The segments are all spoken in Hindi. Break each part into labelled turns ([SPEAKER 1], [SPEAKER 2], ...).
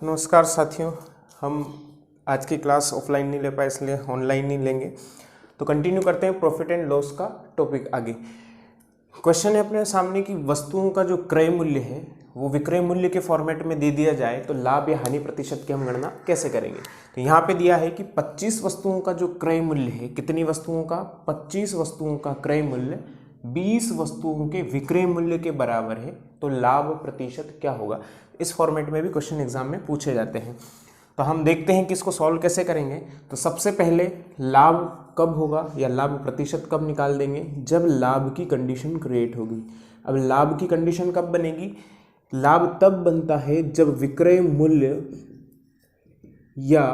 [SPEAKER 1] नमस्कार साथियों, हम आज की क्लास ऑफलाइन नहीं ले पाए इसलिए ऑनलाइन ही लेंगे। तो कंटिन्यू करते हैं प्रॉफिट एंड लॉस का टॉपिक आगे। क्वेश्चन है अपने सामने कि वस्तुओं का जो क्रय मूल्य है वो विक्रय मूल्य के फॉर्मेट में दे दिया जाए तो लाभ या हानि प्रतिशत की हम गणना कैसे करेंगे। तो यहाँ पे दिया है कि 25 वस्तुओं का जो क्रय मूल्य है, कितनी वस्तुओं का, 25 वस्तुओं का क्रय मूल्य 20 वस्तुओं के विक्रय मूल्य के बराबर है, तो लाभ प्रतिशत क्या होगा। इस फॉर्मेट में भी क्वेश्चन एग्जाम में पूछे जाते हैं। तो हम देखते हैं कि इसको सॉल्व कैसे करेंगे। तो सबसे पहले लाभ कब होगा या लाभ प्रतिशत कब निकाल देंगे, जब लाभ की कंडीशन क्रिएट होगी। अब लाभ की कंडीशन कब बनेगी, लाभ तब बनता है जब विक्रय मूल्य या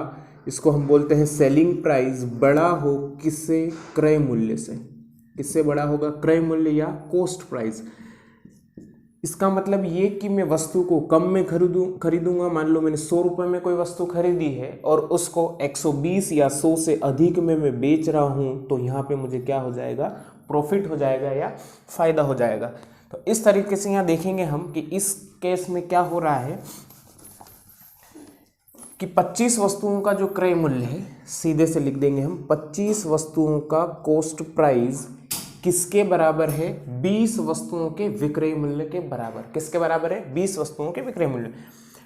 [SPEAKER 1] इसको हम बोलते हैं सेलिंग प्राइस बड़ा हो किससे, क्रय मूल्य से। किससे बड़ा होगा, क्रय मूल्य या कॉस्ट प्राइस। इसका मतलब ये कि मैं वस्तु को कम में खरीदूंगा। मान लो मैंने 100 रुपये में कोई वस्तु खरीदी है और उसको 120 या 100 से अधिक में मैं बेच रहा हूँ, तो यहाँ पे मुझे क्या हो जाएगा, प्रॉफिट हो जाएगा या फायदा हो जाएगा। तो इस तरीके से यहाँ देखेंगे हम कि इस केस में क्या हो रहा है कि 25 वस्तुओं का जो क्रय मूल्य है, सीधे से लिख देंगे हम, 25 वस्तुओं का कॉस्ट प्राइस किसके बराबर है, 20 वस्तुओं के विक्रय मूल्य के बराबर। किसके बराबर है, 20 वस्तुओं के विक्रय मूल्य।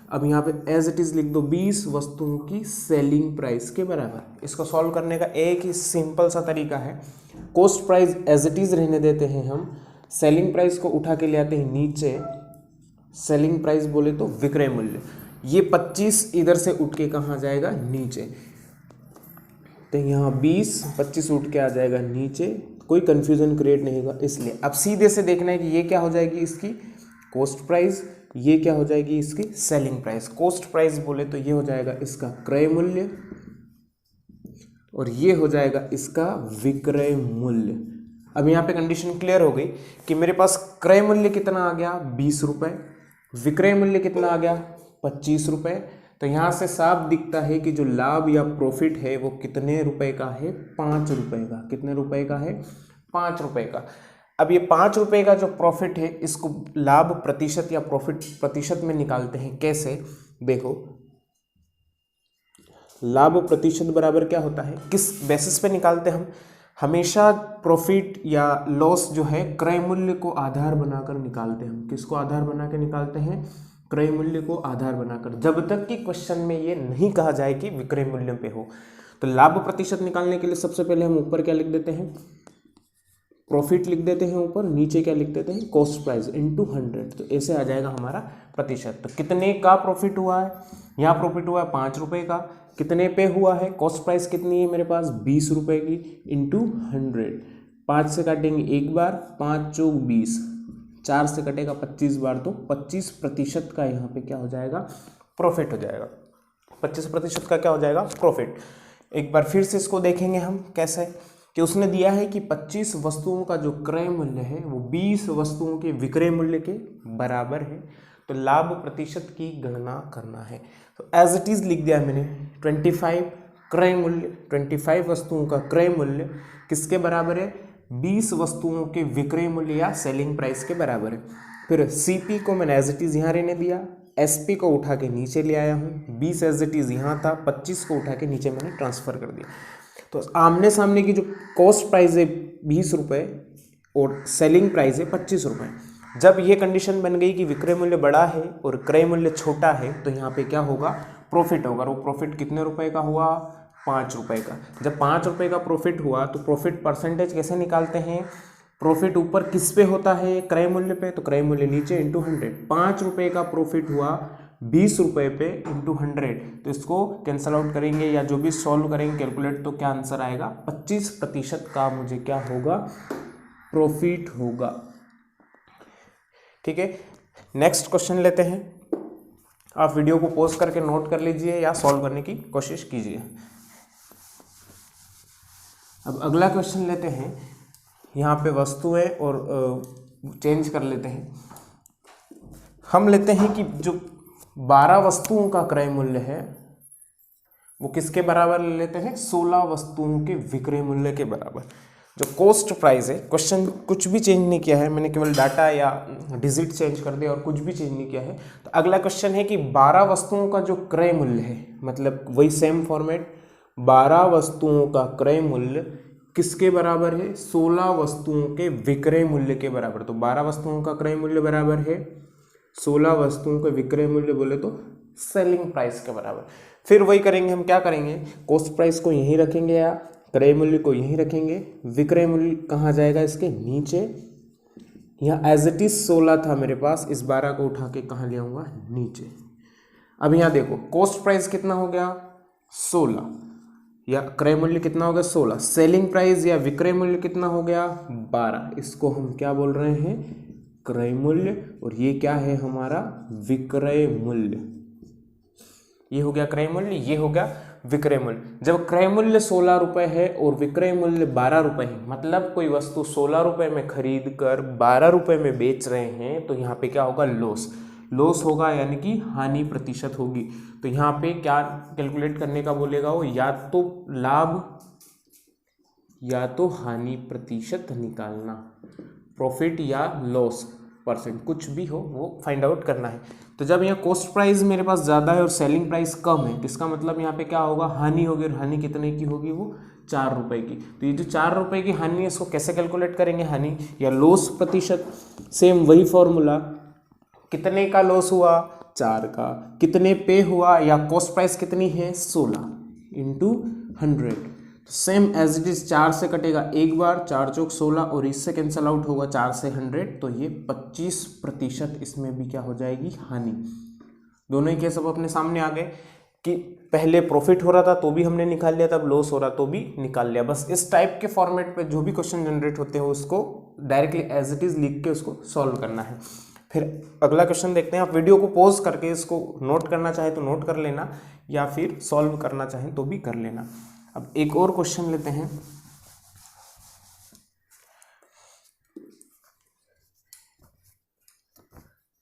[SPEAKER 1] अब यहाँ पे एज इट इज लिख दो 20 वस्तुओं की सेलिंग प्राइस के बराबर। इसको सॉल्व करने का एक ही सिंपल सा तरीका है, cost price as it is रहने देते हैं हम, सेलिंग प्राइस को उठा के ले आते हैं नीचे, सेलिंग प्राइस बोले तो विक्रय मूल्य। ये 25 इधर से उठ के कहाँ जाएगा, नीचे। तो यहाँ 25 उठ के आ जाएगा नीचे, कोई कंफ्यूजन क्रिएट नहीं होगा इसलिए। अब सीधे से देखना है कि ये क्या हो जाएगी, इसकी कॉस्ट प्राइस, ये क्या हो जाएगी, इसकी सेलिंग प्राइस। कॉस्ट प्राइस बोले तो ये हो जाएगा इसका क्रय मूल्य और ये हो जाएगा इसका विक्रय मूल्य। अब यहाँ पे कंडीशन क्लियर हो गई कि मेरे पास क्रय मूल्य कितना आ गया, 20 रुपये, विक्रय मूल्य कितना आ गया, 25 रुपये। तो यहाँ से साफ दिखता है कि जो लाभ या प्रॉफिट है वो कितने रुपए का है, 5 रुपए का। कितने रुपए का है, 5 रुपए का। अब ये 5 रुपए का जो प्रॉफिट है, इसको लाभ प्रतिशत या प्रॉफिट प्रतिशत में निकालते हैं। कैसे, देखो लाभ प्रतिशत बराबर क्या होता है, किस बेसिस पे निकालते हैं हम, हमेशा प्रॉफिट या लॉस जो है क्रय मूल्य को आधार बनाकर निकालते हैं हम। किसको आधार बना के निकालते हैं, क्रय मूल्य को आधार बनाकर, जब तक कि क्वेश्चन में ये नहीं कहा जाए कि विक्रय मूल्य पे हो। तो लाभ प्रतिशत निकालने के लिए सबसे पहले हम ऊपर क्या लिख देते हैं, प्रॉफिट लिख देते हैं ऊपर, नीचे क्या लिख देते हैं, कॉस्ट प्राइस इनटू 100। तो ऐसे आ जाएगा हमारा प्रतिशत। तो कितने का प्रॉफिट हुआ है, यहाँ प्रॉफिट हुआ है 5 रुपए का, कितने पे हुआ है, कॉस्ट प्राइस कितनी है मेरे पास, 20 रुपए की, इंटू 100। 5 से काटेंगे एक बार, 5 चौक 20, 4 से कटेगा 25 बार, तो 25% का यहाँ पे क्या हो जाएगा, प्रॉफिट हो जाएगा। 25% का क्या हो जाएगा, प्रॉफिट। एक बार फिर से इसको देखेंगे हम कैसे, कि उसने दिया है कि 25 वस्तुओं का जो क्रय मूल्य है वो 20 वस्तुओं के विक्रय मूल्य के बराबर है, तो लाभ प्रतिशत की गणना करना है। तो एज इट इज लिख दिया मैंने, 25 क्रय मूल्य, 25 वस्तुओं का क्रय मूल्य किसके बराबर है, 20 वस्तुओं के विक्रय मूल्य या सेलिंग प्राइस के बराबर है। फिर सीपी को मैंने एज इट इज यहाँ रहने दिया, एसपी को उठा के नीचे ले आया हूँ, 20 एज इट इज यहाँ था, 25 को उठा के नीचे मैंने ट्रांसफर कर दिया। तो आमने सामने की जो कॉस्ट प्राइस है 20 रुपये और सेलिंग प्राइस है 25 रुपये। जब ये कंडीशन बन गई कि विक्रय मूल्य बड़ा है और क्रय मूल्य छोटा है, तो यहाँ पे क्या होगा, प्रॉफिट होगा। और वो प्रॉफिट कितने रुपए का हुआ, 5 रुपए का। जब 5 रुपए का प्रॉफिट हुआ तो प्रॉफिट परसेंटेज कैसे निकालते हैं, प्रॉफिट ऊपर किस पे होता है, क्रय मूल्य पे, तो क्रय मूल्य नीचे इंटू 100। 5 रुपए का प्रॉफिट हुआ 20 रुपये पे इंटू 100, तो इसको कैंसल आउट करेंगे या जो भी सॉल्व करेंगे कैलकुलेट, तो क्या आंसर आएगा, 25% का मुझे क्या होगा, प्रॉफिट होगा। ठीक है, नेक्स्ट क्वेश्चन लेते हैं। आप वीडियो को पॉज करके नोट कर लीजिए या सॉल्व करने की कोशिश कीजिए। अब अगला क्वेश्चन लेते हैं, यहाँ पे वस्तुएं और चेंज कर लेते हैं। हम लेते हैं कि जो 12 वस्तुओं का क्रय मूल्य है वो किसके बराबर ले लेते हैं, 16 वस्तुओं के विक्रय मूल्य के बराबर। जो कॉस्ट प्राइस है, क्वेश्चन कुछ भी चेंज नहीं किया है, मैंने केवल डाटा या डिजिट चेंज कर दिया और कुछ भी चेंज नहीं किया है। तो अगला क्वेश्चन है कि 12 वस्तुओं का जो क्रय मूल्य है, मतलब वही सेम फॉर्मेट, 12 वस्तुओं का क्रय मूल्य किसके बराबर है? 16 वस्तुओं के विक्रय मूल्य के बराबर। तो 12 वस्तुओं का क्रय मूल्य बराबर है 16 वस्तुओं का विक्रय मूल्य, बोले तो सेलिंग प्राइस के बराबर। फिर वही करेंगे हम, क्या करेंगे, कॉस्ट प्राइस को यहीं रखेंगे या क्रय मूल्य को यहीं रखेंगे, विक्रय मूल्य कहाँ जाएगा? इसके नीचे। यहाँ एज इट इज 16 था मेरे पास, इस 12 को उठा के कहाँ ले आऊँगा? नीचे। अब यहाँ देखो कॉस्ट प्राइस कितना हो गया? 16, या क्रय मूल्य कितना हो गया? 16। सेलिंग प्राइस या विक्रय मूल्य कितना हो गया? 12। इसको हम क्या बोल रहे हैं? क्रय मूल्य। और ये क्या है हमारा? विक्रय मूल्य। ये हो गया क्रय मूल्य, ये हो गया विक्रय मूल्य। जब क्रय मूल्य 16 रुपए है और विक्रय मूल्य 12 रुपए है, मतलब कोई वस्तु 16 रुपए में खरीद कर 12 रुपए में बेच रहे हैं, तो यहाँ पे क्या होगा? लॉस होगा, यानी कि हानि प्रतिशत होगी। तो यहाँ पे क्या कैलकुलेट करने का बोलेगा वो? या तो लाभ या तो हानि प्रतिशत निकालना, प्रॉफिट या लॉस परसेंट, कुछ भी हो वो फाइंड आउट करना है। तो जब यहाँ कॉस्ट प्राइस मेरे पास ज़्यादा है और सेलिंग प्राइस कम है, इसका मतलब यहाँ पे क्या होगा? हानि होगी। और हानि कितने की होगी? वो 4 रुपए की। तो ये जो 4 रुपए की हानि है, इसको कैसे कैलकुलेट करेंगे? हानि या लॉस प्रतिशत। सेम वही फॉर्मूला, कितने का लॉस हुआ? 4 का। कितने पे हुआ? या कॉस्ट प्राइस कितनी है? 16 इंटू 100। तो सेम एज इट इज 4 से कटेगा एक बार, 4 चौक 16, और इससे कैंसल आउट होगा 4 से 100, तो ये 25% इसमें भी क्या हो जाएगी? हानि। दोनों ही केस अब अपने सामने आ गए कि पहले प्रॉफिट हो रहा था तो भी हमने निकाल लिया, तब लॉस हो रहा तो भी निकाल लिया। बस इस टाइप के फॉर्मेट पे जो भी क्वेश्चन जनरेट होते हैं उसको डायरेक्टली एज इट इज लिख के उसको सॉल्व करना है। फिर अगला क्वेश्चन देखते हैं। आप वीडियो को पॉज करके इसको नोट करना चाहे तो नोट कर लेना, या फिर सॉल्व करना चाहें तो भी कर लेना। अब एक और क्वेश्चन लेते हैं।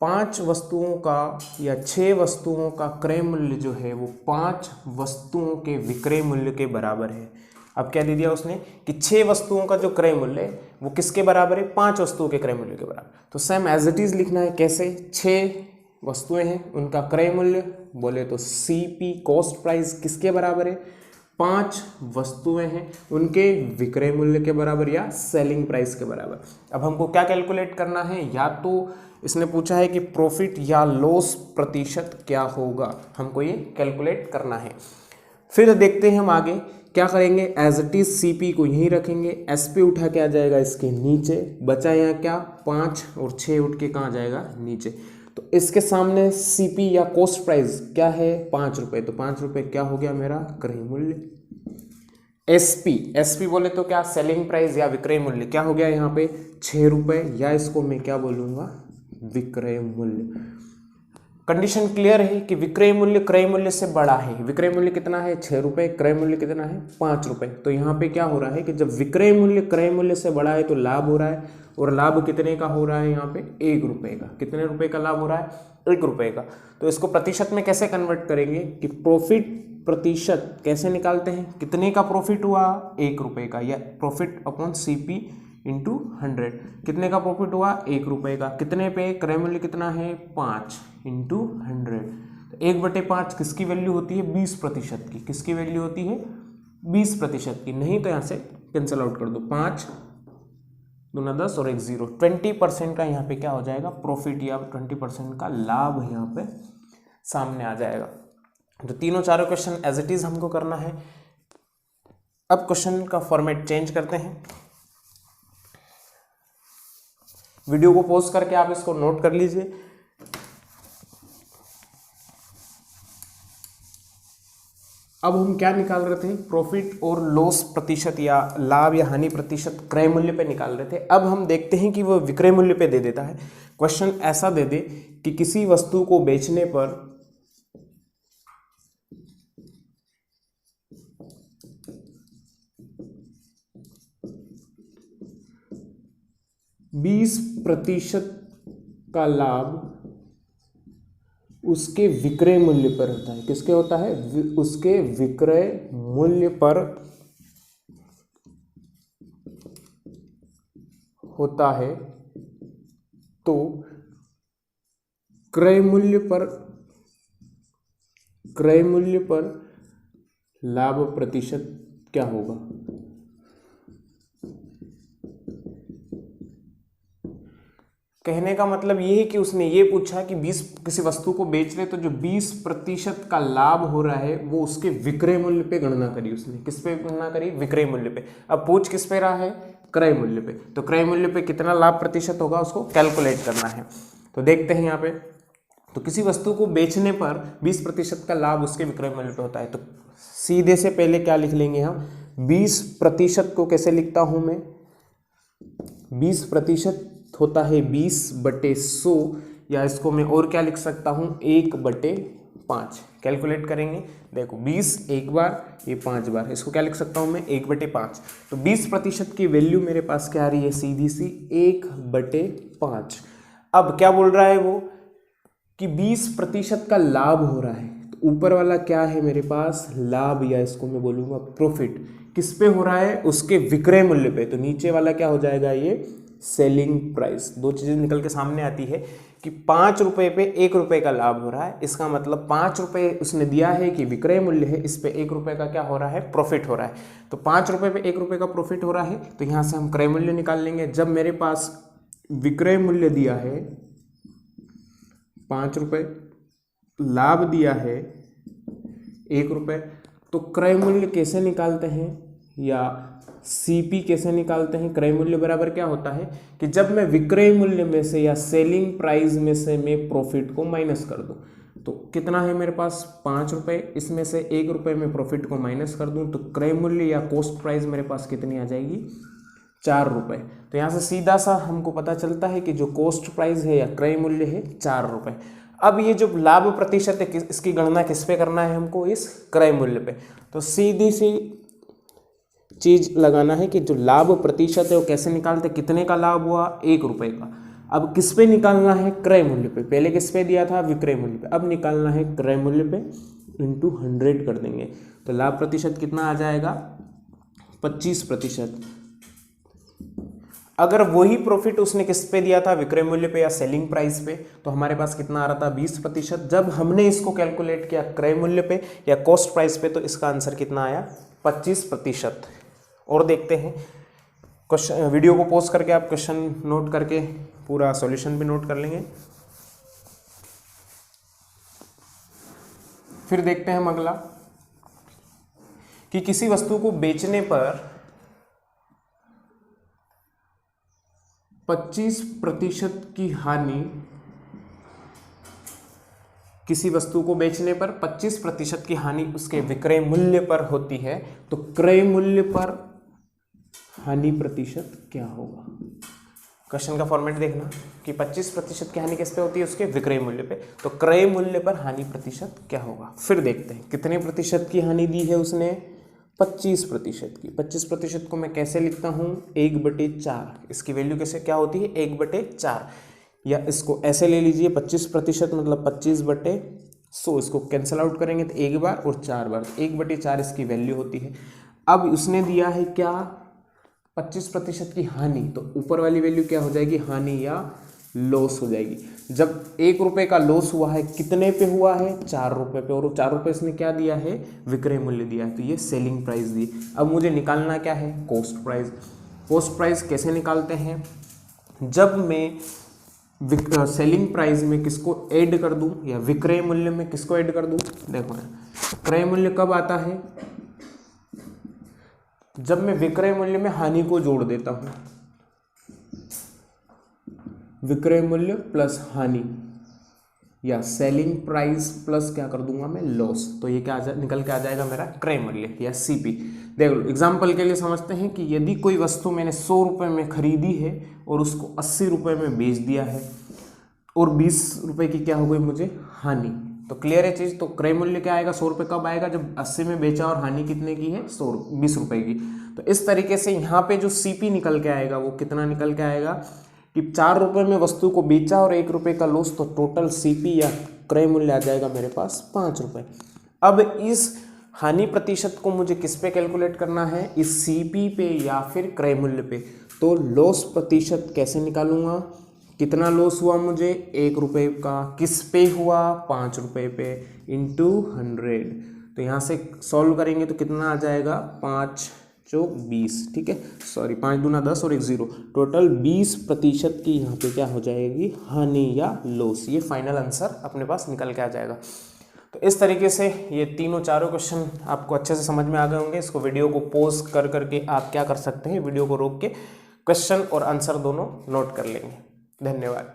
[SPEAKER 1] पांच वस्तुओं का या 6 वस्तुओं का क्रय मूल्य जो है वो 5 वस्तुओं के विक्रय मूल्य के बराबर है। अब क्या दे दिया उसने कि 6 वस्तुओं का जो क्रय मूल्य है वो किसके बराबर है? 5 वस्तुओं के क्रय मूल्य के बराबर। तो सेम एज इट इज लिखना है। कैसे? 6 वस्तुएं हैं, उनका क्रय मूल्य, बोले तो CP कॉस्ट प्राइस किसके बराबर है? 5 वस्तुएं हैं, उनके विक्रय मूल्य के बराबर या सेलिंग प्राइस के बराबर। अब हमको क्या कैलकुलेट करना है? या तो इसने पूछा है कि प्रॉफिट या लॉस प्रतिशत क्या होगा, हमको ये कैलकुलेट करना है। फिर देखते हैं हम आगे क्या करेंगे। एज इट इज CP को यहीं रखेंगे, SP उठा के आ जाएगा इसके नीचे, बचा यहाँ क्या? 5, और 6 उठ के कहाँ जाएगा? नीचे। तो इसके सामने CP या कॉस्ट प्राइस क्या है? 5 रुपये। तो 5 रुपये क्या हो गया मेरा? क्रय मूल्य। SP बोले तो क्या? सेलिंग प्राइस या विक्रय मूल्य। क्या हो गया यहाँ पे? 6 रुपये, या इसको मैं क्या बोलूँगा? विक्रय मूल्य। कंडीशन क्लियर है कि विक्रय मूल्य क्रय मूल्य से बड़ा है। विक्रय मूल्य कितना है? 6 रुपये। क्रय मूल्य कितना है? 5 रुपये। तो यहाँ पे क्या हो रहा है कि जब विक्रय मूल्य क्रय मूल्य से बड़ा है तो लाभ हो रहा है, और लाभ कितने का हो रहा है? यहाँ पे 1 रुपये का। कितने रुपए का लाभ हो रहा है? 1 रुपये का। तो इसको प्रतिशत में कैसे कन्वर्ट करेंगे कि प्रॉफिट प्रतिशत कैसे निकालते हैं? कितने का प्रॉफिट हुआ? 1 रुपये का, या प्रॉफिट अपॉन CP इंटू 100। कितने का प्रॉफिट हुआ? 1 रुपये का। कितने पे? क्रय मूल्य कितना है? 5 इंटू 100। तो 1/5 किसकी वैल्यू होती है? 20% की। किसकी वैल्यू होती है? 20% की। नहीं तो यहाँ से कैंसिल आउट कर दो, 5 दूना 10 और 1 0। 20% का यहाँ पे क्या हो जाएगा? प्रॉफिट, या 20% का लाभ यहाँ पे सामने आ जाएगा। तो तीनों चारों क्वेश्चन एज इट इज हमको करना है। अब क्वेश्चन का फॉर्मेट चेंज करते हैं। वीडियो को पॉज करके आप इसको नोट कर लीजिए। अब हम क्या निकाल रहे थे? प्रॉफिट और लॉस प्रतिशत, या लाभ या हानि प्रतिशत क्रय मूल्य पे निकाल रहे थे। अब हम देखते हैं कि वो विक्रय मूल्य पे दे देता है। क्वेश्चन ऐसा दे दे कि किसी वस्तु को बेचने पर 20% का लाभ उसके विक्रय मूल्य पर होता है। किसके होता है? उसके विक्रय मूल्य पर होता है तो क्रय मूल्य पर लाभ प्रतिशत क्या होगा। कहने का मतलब ये है कि उसने ये पूछा कि 20 किसी वस्तु को बेच रहे तो जो 20% का लाभ हो रहा है वो उसके विक्रय मूल्य पे गणना करी उसने। किस पे गणना करी? विक्रय मूल्य पे। अब पूछ किस पे रहा है? क्रय मूल्य पे। तो क्रय मूल्य पे कितना लाभ प्रतिशत होगा उसको कैलकुलेट करना है। तो देखते हैं यहाँ पे, तो किसी वस्तु को बेचने पर 20% का लाभ उसके विक्रय मूल्य पे होता है। तो सीधे से पहले क्या लिख लेंगे हम? 20% को कैसे लिखता हूं मैं? 20% होता है 20/100, या इसको मैं और क्या लिख सकता हूं? 1/5। कैलकुलेट करेंगे, देखो 20 एक बार, ये 5 बार, इसको क्या लिख सकता हूं मैं? 1/5। तो 20% की वैल्यू मेरे पास क्या आ रही है? सीधी सी 1/5। अब क्या बोल रहा है वो कि 20% का लाभ हो रहा है। तो ऊपर वाला क्या है मेरे पास? लाभ, या इसको मैं बोलूंगा प्रॉफिट। किस पे हो रहा है? उसके विक्रय मूल्य पे। तो नीचे वाला क्या हो जाएगा? ये सेलिंग प्राइस। दो चीजें निकल के सामने आती है कि 5 रुपए पे 1 रुपए का लाभ हो रहा है। इसका मतलब 5 रुपए उसने दिया है कि विक्रय मूल्य है, इस पे 1 रुपए का क्या हो रहा है? प्रॉफिट हो रहा है। तो 5 रुपए पे 1 रुपए का प्रॉफिट हो रहा है, तो यहां से हम क्रय मूल्य निकाल लेंगे। जब मेरे पास विक्रय मूल्य दिया है 5 रुपए, लाभ दिया है 1 रुपए, तो क्रय मूल्य कैसे निकालते हैं, या सीपी कैसे निकालते हैं? क्रय मूल्य बराबर क्या होता है कि जब मैं विक्रय मूल्य में से या सेलिंग प्राइस में से मैं प्रॉफिट को माइनस कर दूं, तो कितना है मेरे पास? 5 रुपए, इसमें से 1 रुपए में प्रॉफिट को माइनस कर दूं, तो क्रय मूल्य या कॉस्ट प्राइस मेरे पास कितनी आ जाएगी? 4 रुपए। तो यहाँ से सीधा सा हमको पता चलता है कि जो कॉस्ट प्राइस है या क्रय मूल्य है 4 रुपए। अब ये जो लाभ प्रतिशत है इसकी गणना किस पे करना है हमको? इस क्रय मूल्य पे। तो सीधी सी चीज लगाना है कि जो लाभ प्रतिशत है वो कैसे निकालते? कितने का लाभ हुआ? 1 रुपए का। अब किस पे निकालना है? क्रय मूल्य पे। पहले किस पे दिया था? विक्रय मूल्य पे। अब निकालना है क्रय मूल्य पे, इंटू 100 कर देंगे। तो लाभ प्रतिशत कितना आ जाएगा? 25%। अगर वही प्रॉफिट उसने किस पे दिया था? विक्रय मूल्य पे या सेलिंग प्राइस पे, तो हमारे पास कितना आ रहा था? 20%। जब हमने इसको कैलकुलेट किया क्रय मूल्य पे या कॉस्ट प्राइस पे, तो इसका आंसर कितना आया? 25%। और देखते हैं क्वेश्चन, वीडियो को पॉज करके आप क्वेश्चन नोट करके पूरा सॉल्यूशन भी नोट कर लेंगे। फिर देखते हैं हम अगला, कि किसी वस्तु को बेचने पर 25% की हानि, किसी वस्तु को बेचने पर 25% की हानि उसके विक्रय मूल्य पर होती है, तो क्रय मूल्य पर हानि प्रतिशत क्या होगा? क्वेश्चन का फॉर्मेट देखना कि 25% की हानि किस पे होती है? उसके विक्रय मूल्य पे। तो क्रय मूल्य पर हानि प्रतिशत क्या होगा? फिर देखते हैं कितने प्रतिशत की हानि दी है उसने? 25% की। 25% को मैं कैसे लिखता हूँ? 1/4। इसकी वैल्यू कैसे क्या होती है? 1/4। या इसको ऐसे ले लीजिए, 25% मतलब 25/100। इसको कैंसिल आउट करेंगे तो 1 बार और 4 बार, 1/4 इसकी वैल्यू होती है। अब उसने दिया है क्या? 25% की हानि, तो ऊपर वाली वैल्यू क्या हो जाएगी? हानि या लॉस हो जाएगी। जब 1 रुपए का लॉस हुआ है, कितने पे हुआ है? 4 रुपए पे, और 4 रुपए इसने क्या दिया है? विक्रय मूल्य दिया है, तो ये सेलिंग प्राइस दी। अब मुझे निकालना क्या है? Cost price. कॉस्ट प्राइस कैसे निकालते हैं? जब मैं सेलिंग प्राइस में किसको ऐड कर दूं, या विक्रय मूल्य में किसको ऐड कर दूं? देखो क्रय मूल्य कब आता है? जब मैं विक्रय मूल्य में हानि को जोड़ देता हूं। विक्रय मूल्य प्लस हानि, या सेलिंग प्राइस प्लस क्या कर दूंगा मैं? लॉस। तो ये क्या निकल के आ जाएगा मेरा? क्रय मूल्य या सीपी। देख लो, एग्जाम्पल के लिए समझते हैं कि यदि कोई वस्तु मैंने 100 रुपए में खरीदी है और उसको 80 रुपए में बेच दिया है, और 20 रुपए की क्या हो गई मुझे? हानि। तो क्लियर है चीज। तो क्रय मूल्य क्या आएगा? 100 रुपए कब आएगा? जब 80 में बेचा और हानि कितने की है? 20 रुपए की। तो इस तरीके से यहाँ पे जो सीपी निकल के आएगा वो कितना निकल के आएगा कि 4 रुपए में वस्तु को बेचा और 1 रुपए का लॉस, तो टोटल सीपी या क्रय मूल्य आ जाएगा मेरे पास 5 रुपए। अब इस हानि प्रतिशत को मुझे किस पे कैलकुलेट करना है? इस सीपी पे या फिर क्रय मूल्य पे। तो लॉस प्रतिशत कैसे निकालूंगा, कितना लॉस हुआ मुझे, 1 रुपये का, किस पे हुआ, 5 रुपये पे, इंटू 100। तो यहाँ से सॉल्व करेंगे तो कितना आ जाएगा, 5 चौक 20, ठीक है, सॉरी 5 दूना 10 और 1 0, टोटल 20% की यहाँ पे क्या हो जाएगी, हानि या लॉस। ये फाइनल आंसर अपने पास निकल के आ जाएगा। तो इस तरीके से ये तीनों चारों क्वेश्चन आपको अच्छे से समझ में आ गए होंगे। इसको वीडियो को पॉज कर करके आप क्या कर सकते हैं, वीडियो को रोक के क्वेश्चन और आंसर दोनों नोट कर लेंगे। धन्यवाद।